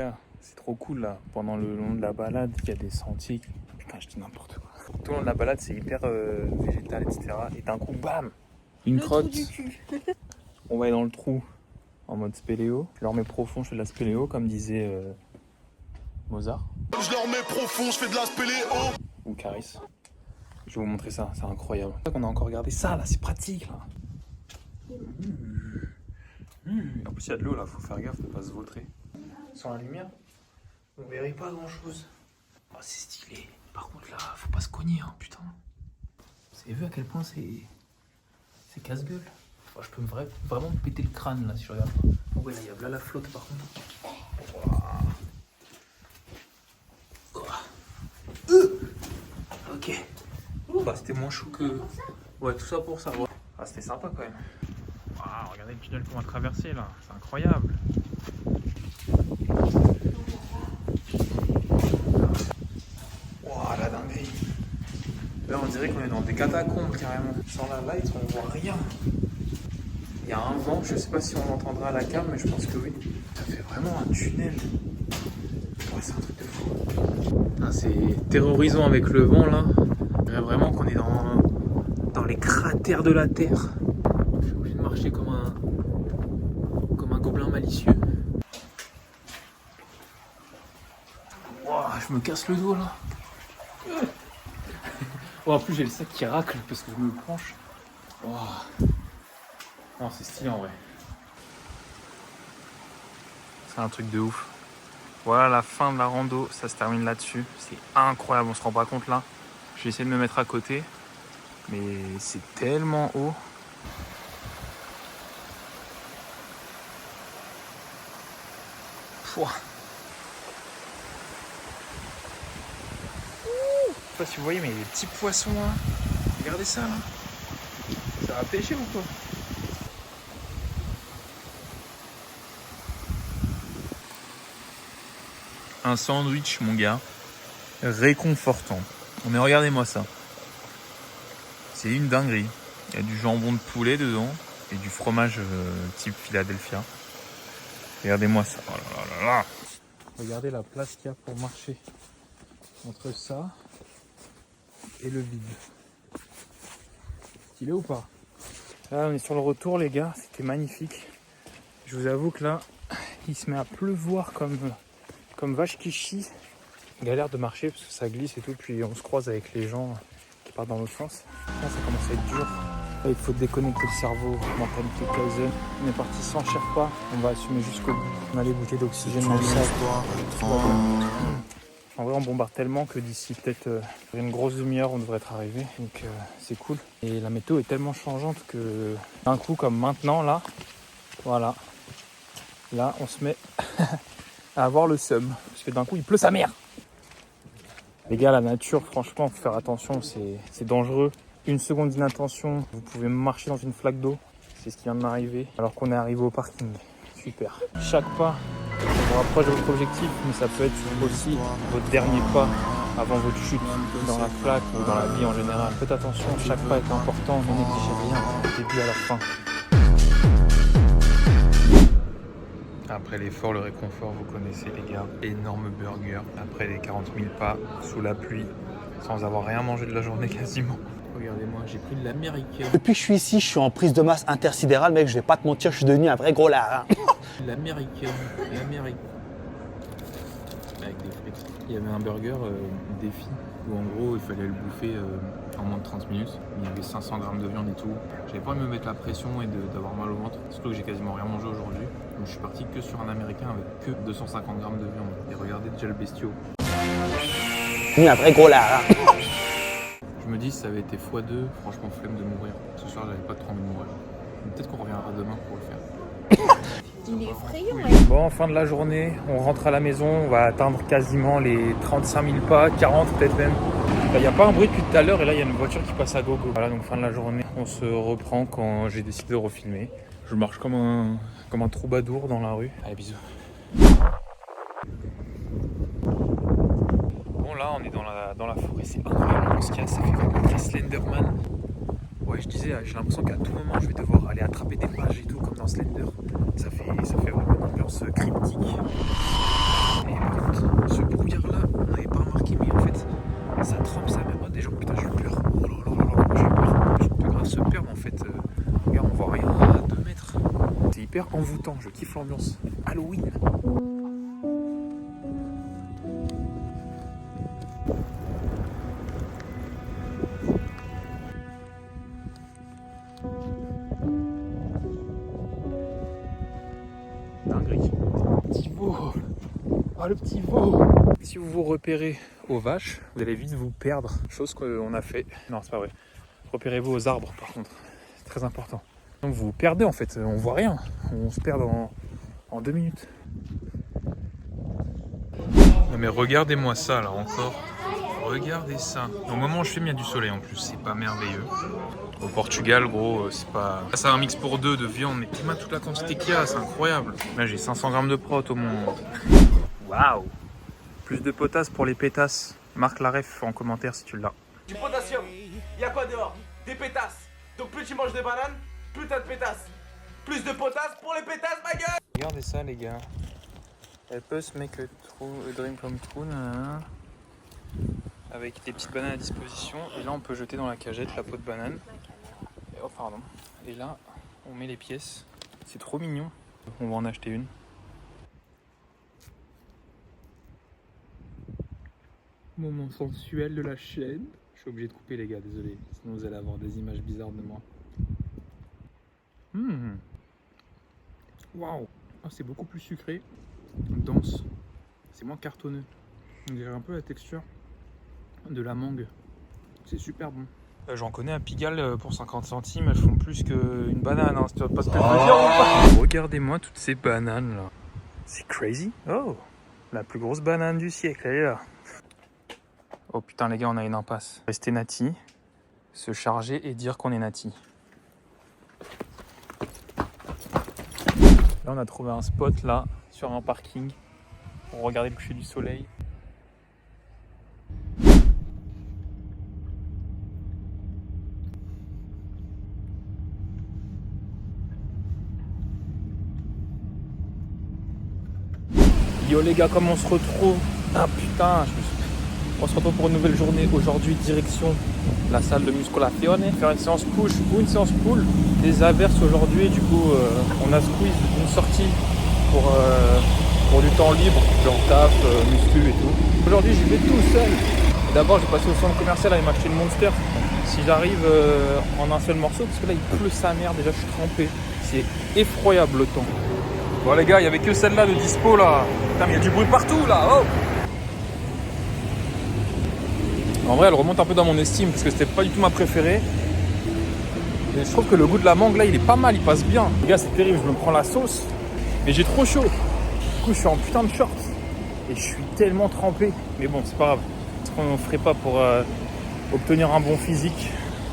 gars, c'est trop cool là. Pendant le long de la balade, il y a des sentiers. Putain, je dis n'importe quoi. Tout le long de la balade, c'est hyper végétal, etc. Et d'un coup, bam, une crotte. Trou du cul. On va aller dans le trou en mode spéléo. Je leur mets profond, je fais de la spéléo, comme disait Mozart. Je leur mets profond, je fais de la spéléo. Ou Caris. Je vais vous montrer ça, c'est incroyable. C'est qu'on a encore regardé ça là, c'est pratique là. En plus, il y a de l'eau là, faut faire gaffe de pas se vautrer. Sans la lumière, on verrait pas grand chose. Oh, c'est stylé. Par contre, là, faut pas se cogner, hein, putain. Vous avez vu à quel point c'est casse-gueule. Oh, je peux vraiment me péter le crâne là si je regarde pas. Oh, ouais, là, il y a là la flotte par contre. Ok. Bah, c'était moins chaud que. Ouais, tout ça pour ça. Ouais. Ah, c'était sympa quand même. Waouh, regardez le tunnel qu'on va traverser là, c'est incroyable. Waouh, la dinguerie. Là, on dirait qu'on est dans des catacombes carrément. Sans la light, on voit rien. Il y a un vent, je sais pas si on l'entendra à la cam, mais je pense que oui. Ça fait vraiment un tunnel. Ouais, c'est un truc de fou. Ah, c'est terrorisant avec le vent là. On dirait vraiment qu'on est dans les cratères de la Terre. Je suis obligé de marcher comme un gobelin malicieux. Wow, je me casse le dos là. Oh, en plus j'ai le sac qui racle parce que je me penche. Wow. Oh, c'est stylé en vrai. C'est un truc de ouf. Voilà la fin de la rando, ça se termine là-dessus. C'est incroyable, on se rend pas compte là. Je vais essayer de me mettre à côté. Mais c'est tellement haut. Pouah. Je sais pas si vous voyez, mais il y a des petits poissons là. Regardez ça là. Ça va pêcher ou quoi? Un sandwich, mon gars. Réconfortant. Mais regardez-moi ça. C'est une dinguerie. Il y a du jambon de poulet dedans et du fromage type Philadelphia. Regardez-moi ça. Oh là là là là. Regardez la place qu'il y a pour marcher entre ça et le vide. Stylé ou pas? Là, on est sur le retour, les gars. C'était magnifique. Je vous avoue que là, il se met à pleuvoir comme vache qui chie. Galère de marcher parce que ça glisse et tout. Puis on se croise avec les gens qui partent dans l'autre sens. Là, ça commence à être dur. Là, il faut déconnecter le cerveau, mentalité Kaizen. On est parti sans Sherpa, on va assumer jusqu'au bout. On a les bouteilles d'oxygène dans le sac. En vrai, on bombarde tellement que d'ici peut-être une grosse demi-heure, on devrait être arrivé. Donc c'est cool. Et la météo est tellement changeante que d'un coup, comme maintenant, là, voilà. Là, on se met à avoir le seum. Parce que d'un coup, il pleut sa mère. Les gars, la nature, franchement, faut faire attention, c'est dangereux. Une seconde d'inattention, vous pouvez marcher dans une flaque d'eau. C'est ce qui vient de m'arriver alors qu'on est arrivé au parking. Super. Chaque pas vous rapproche de votre objectif, mais ça peut être aussi votre dernier pas avant votre chute dans la flaque ou dans la vie en général. Faites attention, chaque pas est important, ne négligez rien du début à la fin. Après l'effort, le réconfort, vous connaissez les gars. Énorme burger après les 40 000 pas sous la pluie, sans avoir rien mangé de la journée quasiment. Regardez-moi, j'ai pris de l'américain. Depuis que je suis ici, je suis en prise de masse intersidérale, mec, je vais pas te mentir, je suis devenu un vrai gros lard. L'américain. Avec des frites. Il y avait un burger défi où en gros il fallait le bouffer en moins de 30 minutes. Il y avait 500 grammes de viande et tout. J'avais pas envie de me mettre la pression et d'avoir mal au ventre. Surtout que j'ai quasiment rien mangé aujourd'hui. Donc je suis parti que sur un américain avec que 250 grammes de viande. Et regardez déjà le bestiau. Un vrai gros lard. Je me dis si ça avait été x2, franchement flemme de mourir. Ce soir j'avais pas trop envie de mourir. Peut-être qu'on reviendra demain pour le faire. Il est effrayant. Bon, fin de la journée, on rentre à la maison, on va atteindre quasiment les 35 000 pas, 40 peut-être même. Il n'y a pas un bruit depuis tout à l'heure et là il y a une voiture qui passe à gogo. Voilà, donc fin de la journée, on se reprend quand j'ai décidé de refilmer. Je marche comme un troubadour dans la rue. Allez, bisous. Bon là, on est dans la forêt, c'est incroyable ce qu'il y a, ça fait comme un Slenderman. Ouais, je disais, j'ai l'impression qu'à tout moment je vais devoir aller attraper des pages et tout comme dans Slender. Ça fait vraiment une ambiance cryptique. Et par contre, ce brouillard-là, on n'avait pas remarqué, mais en fait, ça trempe sa mère. Oh, des gens, putain, j'ai eu peur. Oh là là là là, j'ai eu peur. J'ai pas grave se perdre en fait. Regarde, on voit rien à 2 mètres. C'est hyper envoûtant, je kiffe l'ambiance. Halloween. Dinguerie. Petit veau. Oh le petit veau. Si vous vous repérez aux vaches, vous allez vite vous perdre. Chose qu'on a fait. Non, c'est pas vrai. Repérez-vous aux arbres par contre. C'est très important. Donc vous vous perdez en fait. On voit rien. On se perd en 2 minutes. Non mais regardez-moi ça là encore. Regardez ça. Au moment où je filme, il y a du soleil en plus. C'est pas merveilleux. Au Portugal, gros, c'est pas... C'est un mix pour 2 de viande, mais t'imagines toute la quantité qu'il y a, c'est incroyable. Là, j'ai 500 grammes de prot au moins. Waouh. Plus de potasse pour les pétasses. Marque la ref en commentaire si tu l'as. Du potassium. Il y a quoi dehors? Des pétasses. Donc plus tu manges de bananes, plus t'as de pétasses. Plus de potasse pour les pétasses, ma gueule. Regardez ça, les gars. Elle peut se make a dream come true, avec des petites bananes à disposition. Et là, on peut jeter dans la cagette la peau de banane. Et, oh, pardon. Et là, on met les pièces. C'est trop mignon. On va en acheter une. Moment sensuel de la chaîne. Je suis obligé de couper, les gars, désolé. Sinon, vous allez avoir des images bizarres de moi. Waouh. Oh, c'est beaucoup plus sucré. Dense. C'est moins cartonneux. On dirait un peu la texture de la mangue. C'est super bon. J'en connais à Pigalle pour 50 centimes. Elles font plus qu'une banane. Hein, si tu vois pas ce que je veux dire ou pas. Regardez-moi toutes ces bananes là. C'est crazy. Oh, la plus grosse banane du siècle, elle est là. Oh putain les gars, on a une impasse. Rester nati, se charger et dire qu'on est nati. Là on a trouvé un spot là, sur un parking, pour regarder le coucher du soleil. Yo les gars, comment on se retrouve? Ah putain, on se retrouve pour une nouvelle journée. Aujourd'hui, direction la salle de muscolazione. Faire une séance push ou une séance pull. Des averses aujourd'hui, du coup on a squeeze une sortie pour du temps libre, genre taf, muscu et tout. Aujourd'hui j'y vais tout seul. D'abord je vais passer au centre commercial, aller m'acheter une Monster. Si j'arrive en un seul morceau, parce que là il pleut sa mère, déjà je suis trempé. C'est effroyable le temps. Bon les gars, il n'y avait que celle-là de dispo là. Putain mais il y a du bruit partout là, oh. En vrai elle remonte un peu dans mon estime parce que c'était pas du tout ma préférée. Et je trouve que le goût de la mangue là il est pas mal, il passe bien. Les gars c'est terrible, je me prends la sauce. Mais j'ai trop chaud. Du coup je suis en putain de short. Et je suis tellement trempé. Mais bon c'est pas grave. Ce qu'on ferait pas pour obtenir un bon physique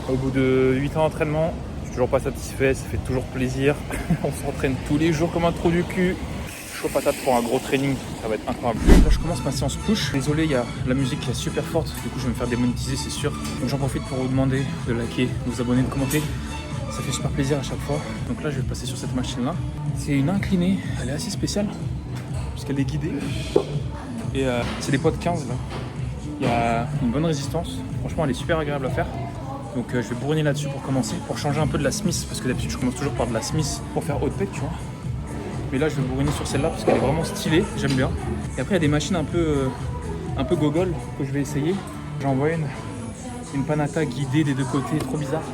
au bout de 8 ans d'entraînement. Je suis toujours pas satisfait, ça fait toujours plaisir. On s'entraîne tous les jours comme un trou du cul. Chaud patate pour un gros training, ça va être incroyable. Là je commence ma séance push. Désolé, il y a la musique qui est super forte, du coup je vais me faire démonétiser c'est sûr. Donc j'en profite pour vous demander de liker, de vous abonner, de commenter. Ça fait super plaisir à chaque fois. Donc là je vais passer sur cette machine là. C'est une inclinée, elle est assez spéciale, puisqu'elle est guidée. Et c'est des poids de 15 là. Il y a une bonne résistance, franchement elle est super agréable à faire. Donc je vais bourriner là-dessus pour commencer, pour changer un peu de la Smith, parce que d'habitude je commence toujours par de la Smith pour faire haut de pec, tu vois. Mais là je vais bourriner sur celle-là parce qu'elle est vraiment stylée, j'aime bien. Et après il y a des machines un peu gogol que je vais essayer. J'en vois une Panata guidée des deux côtés, trop bizarre.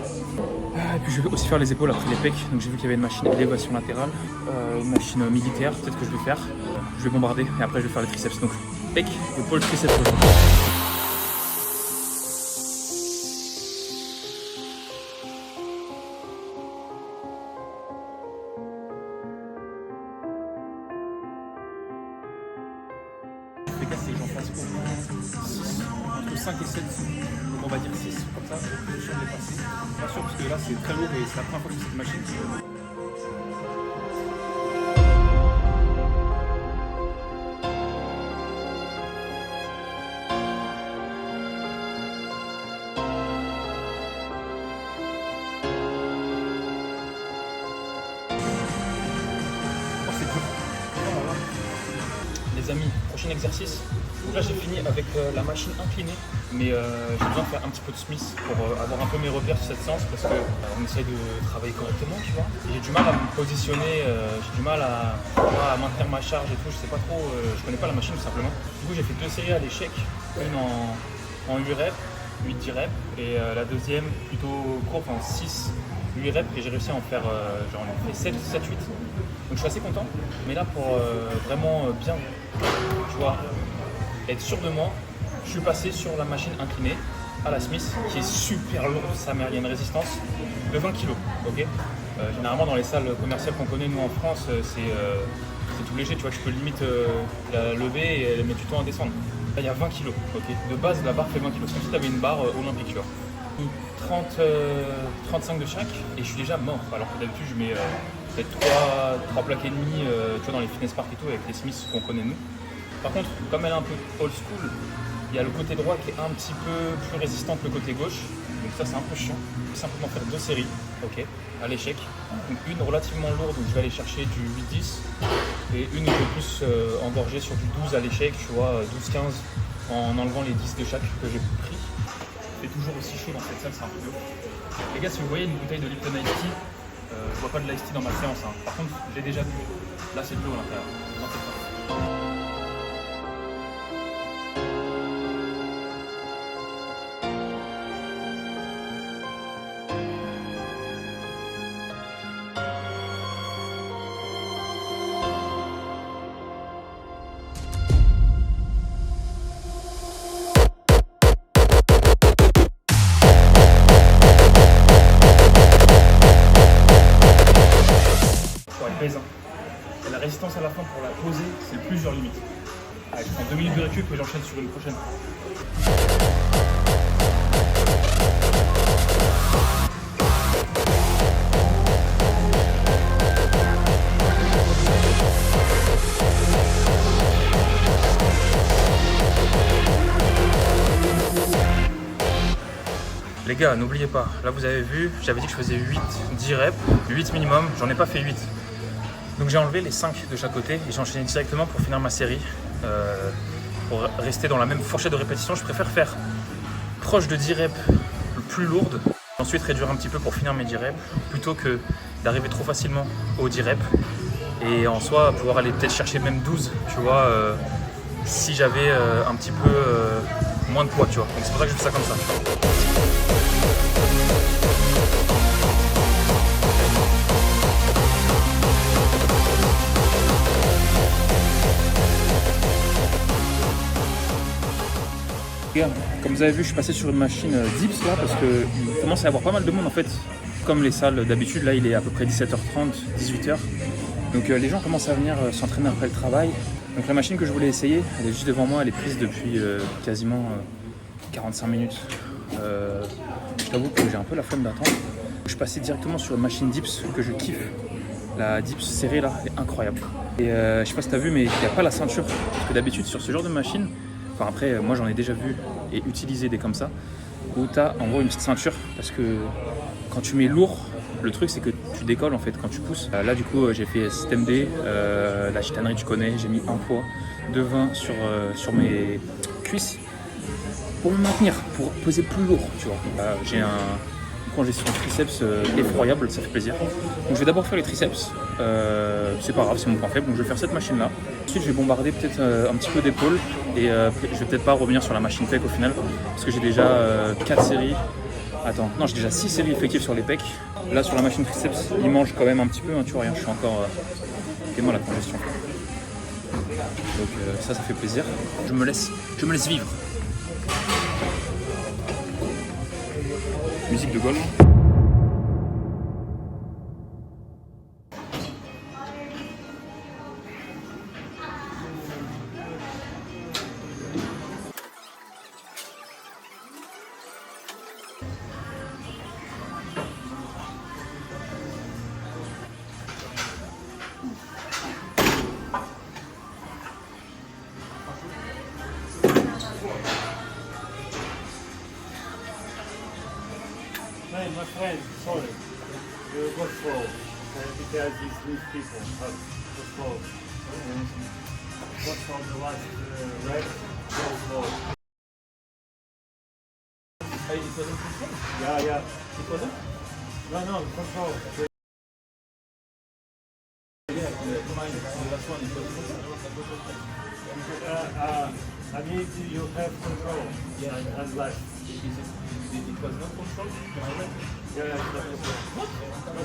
Et puis je vais aussi faire les épaules après les pecs. Donc j'ai vu qu'il y avait une machine d'élévation latérale, une machine militaire, peut-être que je vais faire. Je vais bombarder et après je vais faire les triceps. Donc pec, épaules, triceps aujourd'hui. C'est que j'en fasse entre 5 et 7, donc on va dire 6, comme ça, je suis sûr de les passer. Pas sûr parce que là c'est très lourd et c'est la première fois que je fais cette machine. les amis, prochain exercice. Donc là j'ai fini avec la machine inclinée, mais j'ai besoin de faire un petit peu de Smith pour avoir un peu mes repères sur cette séance parce qu'on essaye de travailler correctement, tu vois. J'ai du mal à me positionner, j'ai du mal à maintenir ma charge et tout, je sais pas trop, je connais pas la machine tout simplement. Du coup j'ai fait 2 séries à l'échec, une en 8 reps, 8-10 reps, et la deuxième plutôt courte en 6-8 reps, et j'ai réussi à en faire, j'en ai fait 7-8. Donc je suis assez content, mais là pour vraiment bien, tu vois, être sûr de moi, je suis passé sur la machine inclinée à la Smith, qui est super lourde, sa mère, il y a une résistance de 20 kg, ok. Généralement dans les salles commerciales qu'on connaît nous en France, c'est tout léger, tu vois, tu peux limite la lever et mettre du temps à descendre. Là il y a 20 kg, ok. De base la barre fait 20 kg, c'est comme si tu avais une barre olympique, tu vois. 35 de chaque, et je suis déjà mort, alors que d'habitude je mets peut-être 3 plaques et demie, tu vois, dans les fitness park et tout, avec les Smiths qu'on connaît nous. Par contre, comme elle est un peu old school, il y a le côté droit qui est un petit peu plus résistant que le côté gauche, donc ça c'est un peu chiant. Je vais simplement faire 2 séries, ok, à l'échec. Donc une relativement lourde où je vais aller chercher du 8-10, et une un peu plus engorgée sur du 12 à l'échec, tu vois, 12-15, en enlevant les 10 de chaque que j'ai pris. C'est toujours aussi chaud dans cette salle, c'est un peu dur. Les gars, si vous voyez une bouteille de Lipton Ice Tea, je vois pas de l'Ice Tea dans ma séance, hein. Par contre, j'ai déjà bu. Là, c'est de l'eau à l'intérieur. Ne t'en faites pas. Et la résistance à la fin pour la poser, c'est plusieurs limites. Allez, je prends 2 minutes de récup et j'enchaîne sur une prochaine. Les gars, n'oubliez pas, là vous avez vu, j'avais dit que je faisais 8-10 reps, 8 minimum, j'en ai pas fait 8. Donc j'ai enlevé les 5 de chaque côté et j'ai enchaîné directement pour finir ma série. Pour rester dans la même fourchette de répétition, je préfère faire proche de 10 reps plus lourdes, ensuite réduire un petit peu pour finir mes 10 reps, plutôt que d'arriver trop facilement aux 10 reps. Et en soi, pouvoir aller peut-être chercher même 12, tu vois, si j'avais un petit peu moins de poids, tu vois. Donc c'est pour ça que je fais ça comme ça. Comme vous avez vu, je suis passé sur une machine dips là parce qu'il commence à y avoir pas mal de monde en fait. Comme les salles d'habitude, là il est à peu près 17h30, 18h. Donc les gens commencent à venir s'entraîner après le travail. Donc la machine que je voulais essayer, elle est juste devant moi, elle est prise depuis quasiment 45 minutes. Je t'avoue que j'ai un peu la flemme d'attendre. Je suis passé directement sur une machine dips que je kiffe. La dips serrée là, elle est incroyable. Et je sais pas si t'as vu, mais il n'y a pas la ceinture. Parce que d'habitude sur ce genre de machine, enfin après moi j'en ai déjà vu et utilisé des comme ça, où tu as en gros une petite ceinture, parce que quand tu mets lourd, le truc c'est que tu décolles en fait quand tu pousses. Là du coup j'ai fait système D, la chicanerie tu connais, j'ai mis un poids de 20 sur mes cuisses pour me maintenir, pour peser plus lourd, tu vois. J'ai une congestion de triceps effroyable, ça fait plaisir. Donc je vais d'abord faire les triceps, c'est pas grave, c'est mon point faible, donc je vais faire cette machine là. Ensuite je vais bombarder peut-être un petit peu d'épaule et je vais peut-être pas revenir sur la machine pec au final, parce que j'ai déjà 4 séries. Attends, non, j'ai déjà 6 séries effectives sur les pecs. Là sur la machine triceps, il mange quand même un petit peu, hein, tu vois, rien, je suis encore... moi la congestion. Donc ça fait plaisir. Je me laisse vivre. Musique de golf. Hey, my friend, sorry. You go slow. Because these people have to slow. what's on the last red, goes low. It wasn't control? Yeah, yeah. It wasn't? No, control. Yeah, mine, the last one, it wasn't control. I need you have control. Yeah, and left. It was not control? Yeah, it's not control. What?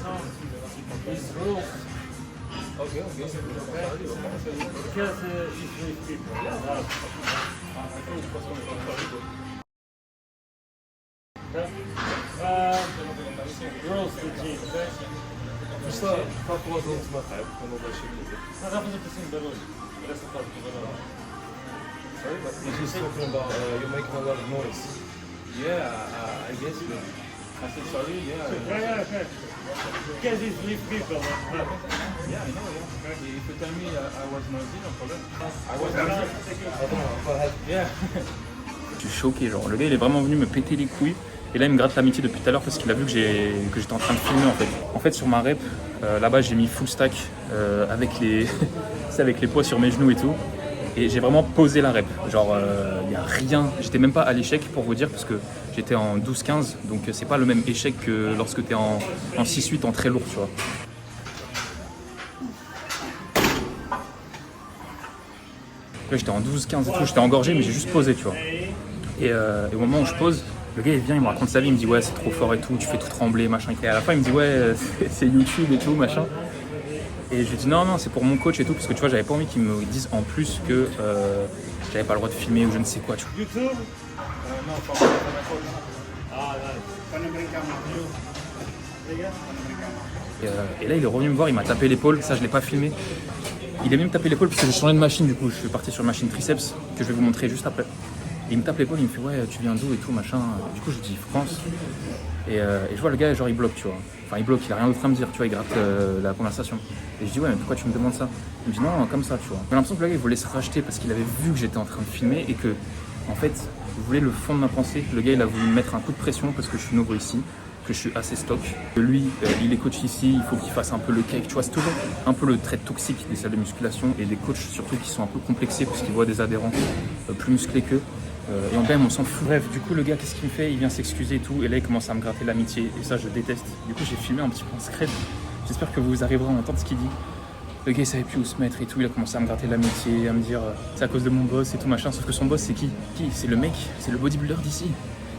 No, it's rules. Okay. Because it's with people. Rules the gym, okay? Qual foi a última rap quando eu deixei de fazer? Mas dá pra fazer por cima de barulho. Parece que faz barulho. Sorry, but you're just talking about you're making a lot of noise. Yeah, I guess. I said sorry. Yeah. Okay. Because it's with people. Yeah, I know, yeah. If you tell me I was noisy, no problem. I was not. Yeah. Je suis choqué, genre le gars il est vraiment venu me péter les couilles et là il me gratte l'amitié depuis tout à l'heure parce qu'il a vu que j'étais en train de filmer en fait. En fait sur ma rep, là-bas j'ai mis full stack avec les avec les poids sur mes genoux et tout et j'ai vraiment posé la rep. Genre il y a rien, j'étais même pas à l'échec pour vous dire parce que j'étais en 12-15 donc c'est pas le même échec que lorsque t'es en 6-8 en très lourd tu vois. Là j'étais en 12-15 et tout, j'étais engorgé mais j'ai juste posé tu vois. Et au moment où je pose, le gars il vient, il me raconte sa vie, il me dit ouais c'est trop fort et tout, tu fais tout trembler machin. Et à la fin il me dit ouais c'est YouTube et tout machin. Et je lui dis non c'est pour mon coach et tout parce que tu vois j'avais pas envie qu'ils me disent en plus que j'avais pas le droit de filmer ou je ne sais quoi tu vois. YouTube? Non, pas ma coach. Ah, Et là il est revenu me voir, il m'a tapé l'épaule, ça je l'ai pas filmé. Il est venu me taper l'épaule parce que j'ai changé de machine du coup, je suis parti sur une machine triceps que je vais vous montrer juste après. Et il me tape l'épaule, il me fait ouais tu viens d'où et tout machin. Du coup je dis France. Et je vois le gars genre il bloque tu vois. Enfin il bloque, il a rien d'autre à me dire, tu vois, il gratte la conversation. Et je dis ouais mais pourquoi tu me demandes ça? Il me dit non comme ça tu vois. J'ai l'impression que le gars il voulait se racheter parce qu'il avait vu que j'étais en train de filmer et que en fait il voulait le fond de ma pensée. Le gars il a voulu me mettre un coup de pression parce que je suis nouveau ici, que je suis assez stock. Lui il est coach ici, il faut qu'il fasse un peu le cake, tu vois, c'est toujours un peu le trait toxique des salles de musculation et des coachs surtout qui sont un peu complexés parce qu'ils voient des adhérents plus musclés qu'eux. Et en même on s'en fout. Bref, du coup le gars qu'est-ce qu'il me fait? Il vient s'excuser et tout et là il commence à me gratter l'amitié et ça je déteste. Du coup j'ai filmé un petit peu en secret. J'espère que vous arriverez à entendre ce qu'il dit. Le gars il savait plus où se mettre et tout, il a commencé à me gratter l'amitié, à me dire c'est à cause de mon boss et tout machin, sauf que son boss c'est qui? C'est le mec, c'est le bodybuilder d'ici.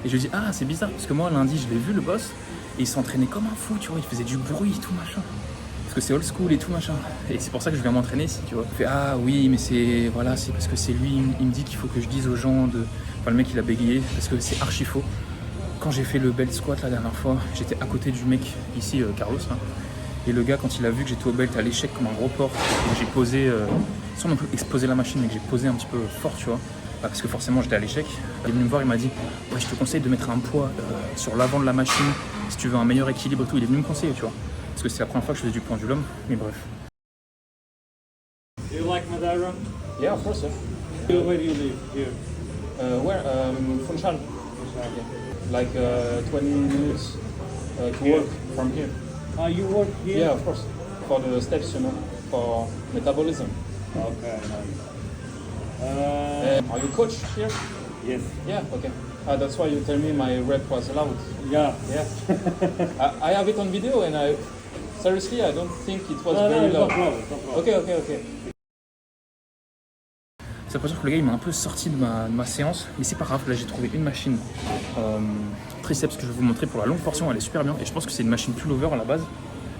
Et je lui dis ah c'est bizarre parce que moi lundi je l'ai vu le boss et il s'entraînait comme un fou tu vois, il faisait du bruit tout machin. Parce que c'est old school et tout machin. Et c'est pour ça que je viens m'entraîner ici, tu vois. Il fait ah oui mais c'est voilà c'est parce que c'est lui, il me dit qu'il faut que je dise aux gens de. Enfin le mec il a bégayé parce que c'est archi faux. Quand j'ai fait le belt squat la dernière fois, j'étais à côté du mec ici, Carlos là. Et le gars quand il a vu que j'étais au belt à l'échec comme un gros porc, et que j'ai posé, sans non plus exposer la machine mais que j'ai posé un petit peu fort tu vois. Parce que forcément j'étais à l'échec. Il est venu me voir, il m'a dit ouais je te conseille de mettre un poids sur l'avant de la machine si tu veux un meilleur équilibre et tout. Il est venu me conseiller tu vois. Parce que c'est la première fois que je faisais du pendulum, mais bref. Do you like Madeira? Yeah, of course, yeah. Where do you live here? Where? Funchal. Yeah. Like 20 minutes to work from here. You work here? Yeah, of course. For the steps, you know, for metabolism. Okay, nice. Are you coach here? Yes. Yeah, okay. That's why you tell me my rep was loud. Yeah. Yeah. I have it on video and seriously, I don't think it was very No loud. problem. Ok. C'est l'impression que le gars il m'a un peu sorti de ma séance, mais c'est pas grave, là j'ai trouvé une machine triceps que je vais vous montrer pour la longue portion, elle est super bien et je pense que c'est une machine pull-over à la base,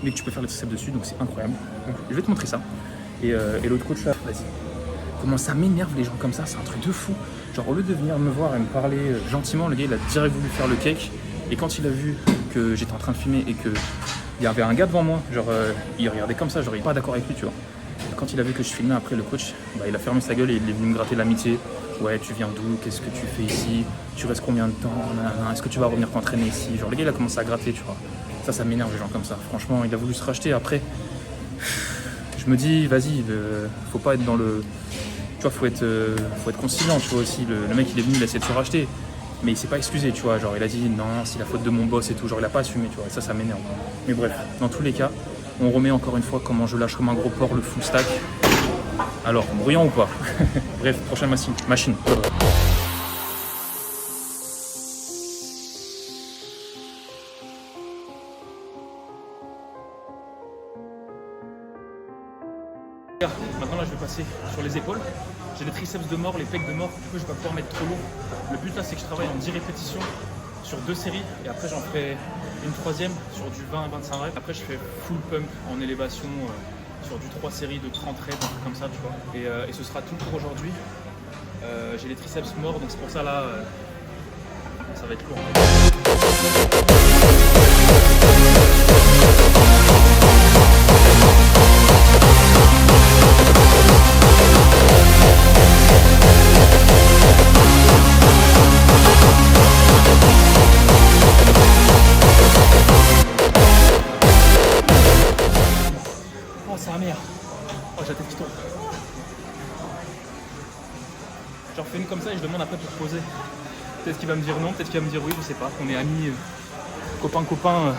mais que tu peux faire les triceps dessus donc c'est incroyable. Donc je vais te montrer ça. Et l'autre coach là, vas-y. Comment ça m'énerve les gens comme ça, c'est un truc de fou. Genre au lieu de venir me voir et me parler gentiment, le gars il a direct voulu faire le cake et quand il a vu que j'étais en train de filmer et que il y avait un gars devant moi, genre il regardait comme ça, genre il est pas d'accord avec lui tu vois. Quand il a vu que je filmais après le coach, il a fermé sa gueule et il est venu me gratter l'amitié. Ouais, tu viens d'où? Qu'est-ce que tu fais ici? Tu restes combien de temps? Est-ce que tu vas revenir t'entraîner ici? Genre le gars il a commencé à gratter, tu vois. Ça m'énerve les gens comme ça. Franchement, il a voulu se racheter. Après, je me dis, vas-y, faut pas être dans le... Tu vois, faut être conciliant, tu vois aussi. Le mec il est venu, il a essayé de se racheter. Mais il s'est pas excusé, tu vois. Genre il a dit non, c'est la faute de mon boss et tout. Genre il a pas assumé, tu vois. Et ça m'énerve. Mais bref, dans tous les cas, on remet encore une fois comment je lâche comme un gros porc le full stack. Alors, bruyant ou pas? Bref, prochaine machine. Maintenant là je vais passer sur les épaules. J'ai les triceps de mort, les pecs de mort, du coup je vais pas pouvoir mettre trop lourd. Le but là c'est que je travaille en 10 répétitions sur 2 séries et après j'en ferai une troisième sur du 20 à 25 reps. Après je fais full pump en élévation sur du 3 séries de 30 reps, un truc comme ça tu vois. Et ce sera tout pour aujourd'hui. J'ai les triceps morts donc c'est pour ça là ça va être lourd. Oh c'est la merde. Oh j'ai la tête qui tourne. J'en fais une comme ça et je demande après pour poser. Peut-être qu'il va me dire non, peut-être qu'il va me dire oui, je sais pas. On est amis, copains,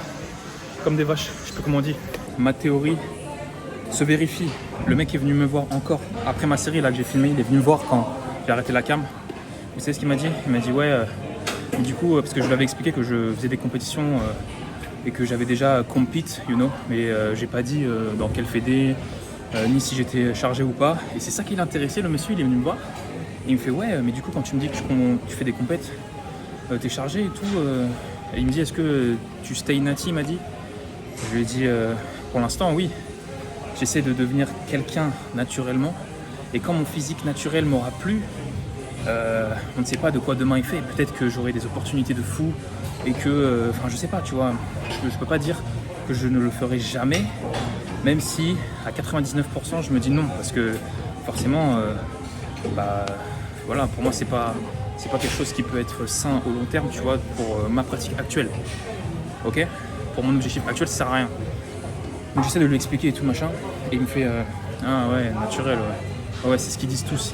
comme des vaches, je sais pas comment on dit. Ma théorie se vérifie. Le mec est venu me voir encore après ma série là que j'ai filmé, il est venu me voir quand j'ai arrêté la cam. Vous savez ce qu'il m'a dit? Il m'a dit ouais, du coup, parce que je lui avais expliqué que je faisais des compétitions et que j'avais déjà compete, you know, mais j'ai pas dit dans quel fédé, ni si j'étais chargé ou pas. Et c'est ça qui l'intéressait, le monsieur, il est venu me voir. Et il me fait ouais, mais du coup quand tu me dis que tu fais des compètes, t'es chargé et tout. Et il me dit est-ce que tu stay natty, il m'a dit. Je lui ai dit pour l'instant oui. J'essaie de devenir quelqu'un naturellement. Et quand mon physique naturel m'aura plu, on ne sait pas de quoi demain est fait. Peut-être que j'aurai des opportunités de fou et que, enfin je sais pas, tu vois, je peux pas dire que je ne le ferai jamais, même si à 99% je me dis non, parce que forcément, voilà, pour moi c'est pas quelque chose qui peut être sain au long terme, tu vois, pour ma pratique actuelle. Ok, pour mon objectif actuel, ça sert à rien. Donc j'essaie de lui expliquer et tout machin, et il me fait ah ouais, naturel, ouais. Ouais, c'est ce qu'ils disent tous,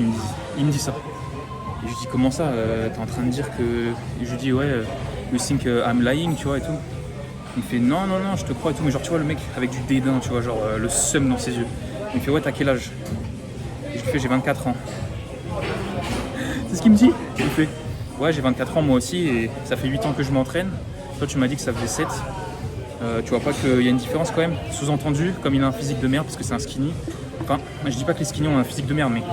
il me dit ça. Et je lui dis comment ça, t'es en train de dire que... Et je lui dis ouais, you think I'm lying, tu vois, et tout. Il me fait non, je te crois et tout, mais genre tu vois le mec avec du dédain, tu vois, genre le seum dans ses yeux. Il me fait ouais, t'as quel âge? Et je lui fais j'ai 24 ans. C'est ce qu'il me dit. Il me fait ouais, j'ai 24 ans moi aussi et ça fait 8 ans que je m'entraîne. Toi tu m'as dit que ça faisait 7. Tu vois pas qu'il y a une différence quand même? Sous-entendu, comme il a un physique de merde parce que c'est un skinny. Enfin, je dis pas que les skinny ont un physique de merde, mais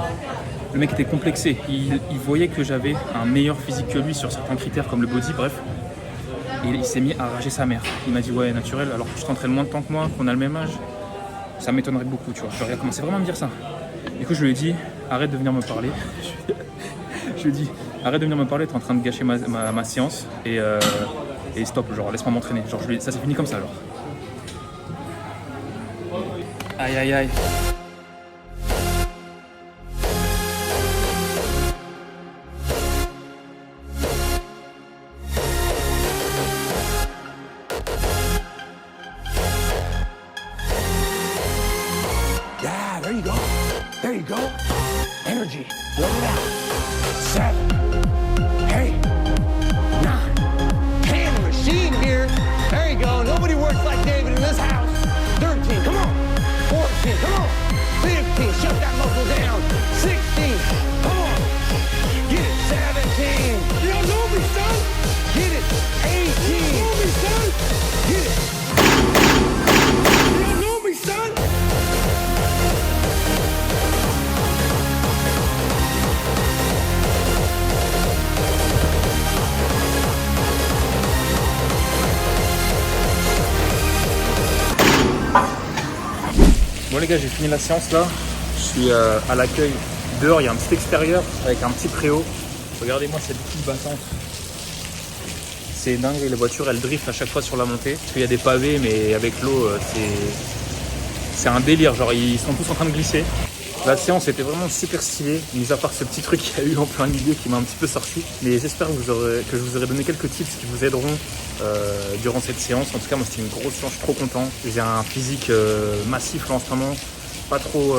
le mec était complexé. Il voyait que j'avais un meilleur physique que lui sur certains critères comme le body, bref. Et il s'est mis à rager sa mère. Il m'a dit ouais, naturel, alors que tu t'entraînes moins de temps que moi, qu'on a le même âge. Ça m'étonnerait beaucoup, tu vois. Genre, il a commencé vraiment à me dire ça. Du coup, je lui ai dit arrête de venir me parler. Je lui ai dit arrête de venir me parler, t'es en train de gâcher ma séance et stop, genre laisse-moi m'entraîner. Genre ça s'est fini comme ça alors. Aïe aïe aïe. Yeah, there you go. There you go. Energy. Let it out. 7, 8, 9. Hand machine here. There you go. Nobody works like David in this house. 13, come on. 14, come on. 15, shut that muscle down. 16, come on. Get it. 17. You don't know me, son. Get it. 18. You don't know me, son. Get it. You don't know me, son. Bon les gars, j'ai fini la séance là. Je suis à l'accueil. Dehors, il y a un petit extérieur avec un petit préau. Regardez-moi cette petite battante. C'est dingue, les voitures elles driftent à chaque fois sur la montée. Parce qu'il y a des pavés, mais avec l'eau, c'est un délire. Genre, ils sont tous en train de glisser. La séance était vraiment super stylée, mis à part ce petit truc qu'il y a eu en plein milieu qui m'a un petit peu sorti. Mais j'espère que je vous aurai donné quelques tips qui vous aideront durant cette séance. En tout cas, moi c'était une grosse séance, je suis trop content. J'ai un physique massif là en ce moment, pas trop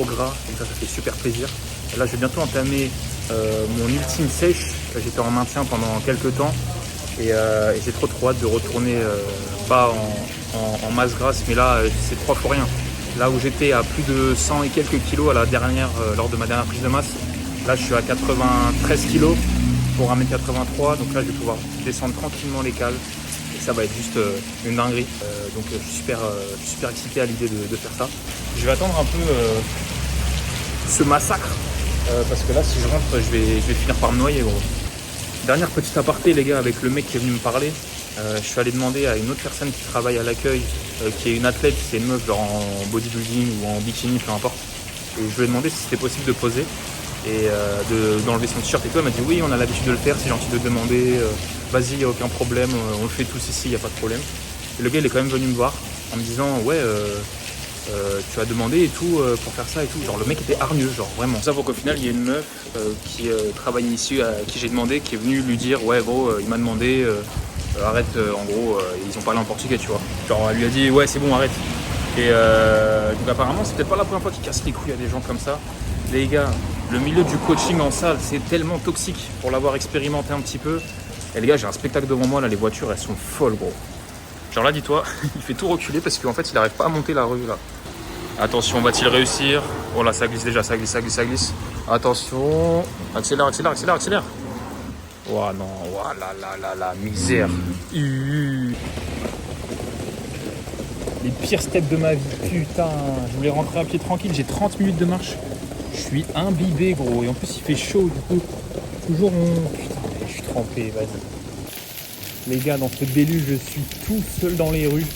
gras, donc ça fait super plaisir. Et là, je vais bientôt entamer mon ultime sèche. J'étais en maintien pendant quelques temps et j'ai trop hâte de retourner, pas en masse grasse, mais là c'est 3 fois rien. Là où j'étais à plus de 100 et quelques kilos à la dernière, lors de ma dernière prise de masse, là je suis à 93 kilos pour 1m83. Donc là je vais pouvoir descendre tranquillement les cales. Et ça va être juste une dinguerie. Donc je suis super excité à l'idée de faire ça. Je vais attendre un peu ce massacre. Parce que là si je rentre je vais finir par me noyer gros. Dernière petite aparté les gars avec le mec qui est venu me parler. Je suis allé demander à une autre personne qui travaille à l'accueil, qui est une athlète, c'est une meuf genre en bodybuilding ou en bikini, peu importe. Et je lui ai demandé si c'était possible de poser et d'enlever son t-shirt et tout. Elle m'a dit oui, on a l'habitude de le faire, c'est gentil de demander, vas-y, y a aucun problème, on le fait tous ici, y a pas de problème. Et le gars il est quand même venu me voir en me disant ouais, tu as demandé et tout pour faire ça et tout. Genre le mec était hargneux, genre vraiment. Ça pour qu'au final il y ait une meuf qui travaille ici, à qui j'ai demandé, qui est venue lui dire ouais gros, il m'a demandé. Arrête, en gros, ils ont parlé en portugais, tu vois. Genre, elle lui a dit, ouais, c'est bon, arrête. Et donc, apparemment, c'est peut-être pas la première fois qu'ils cassent les couilles à des gens comme ça. Les gars, le milieu du coaching en salle, c'est tellement toxique pour l'avoir expérimenté un petit peu. Et les gars, j'ai un spectacle devant moi, là, les voitures, elles sont folles, gros. Genre là, dis-toi, il fait tout reculer parce qu'en fait, il n'arrive pas à monter la rue, là. Attention, va-t-il réussir? Oh là, ça glisse déjà, ça glisse. Attention, accélère. Oh non, oh la misère. Les pires steps de ma vie, putain. Je voulais rentrer à pied tranquille, j'ai 30 minutes de marche. Je suis imbibé gros, et en plus il fait chaud du coup. Toujours Putain, je suis trempé, vas-y. Les gars, dans ce déluge, je suis tout seul dans les rues.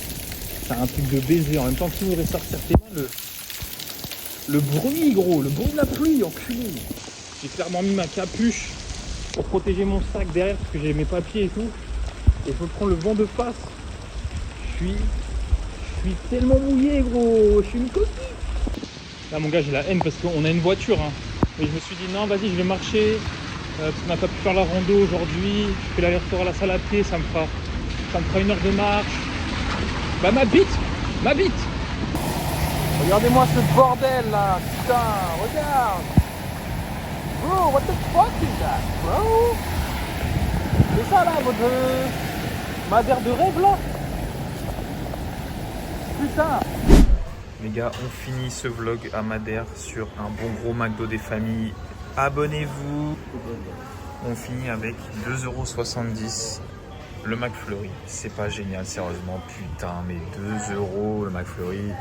C'est un truc de baiser. En même temps, qui voudrait sortir tes mains le bruit gros, le bruit de la pluie, enculé. J'ai clairement mis ma capuche pour protéger mon sac derrière parce que j'ai mes papiers et tout. Et je me prends le vent de face. Je suis tellement mouillé gros, je suis une coquille. Là mon gars j'ai la haine parce qu'on a une voiture hein. Et je me suis dit non vas-y je vais marcher parce qu'on n'a pas pu faire la rando aujourd'hui. Je fais l'aller-retour à la salle à pied, ça me fera 1 heure de marche. Bah ma bite. Regardez-moi ce bordel là, putain, regarde. Bro, what the fuck is that, bro? C'est ça là, votre Madère de rêve là? Putain! Les gars, on finit ce vlog à Madère sur un bon gros McDo des familles. Abonnez-vous! On finit avec 2,70 € le McFlurry. C'est pas génial, sérieusement, putain, mais 2 € le McFlurry.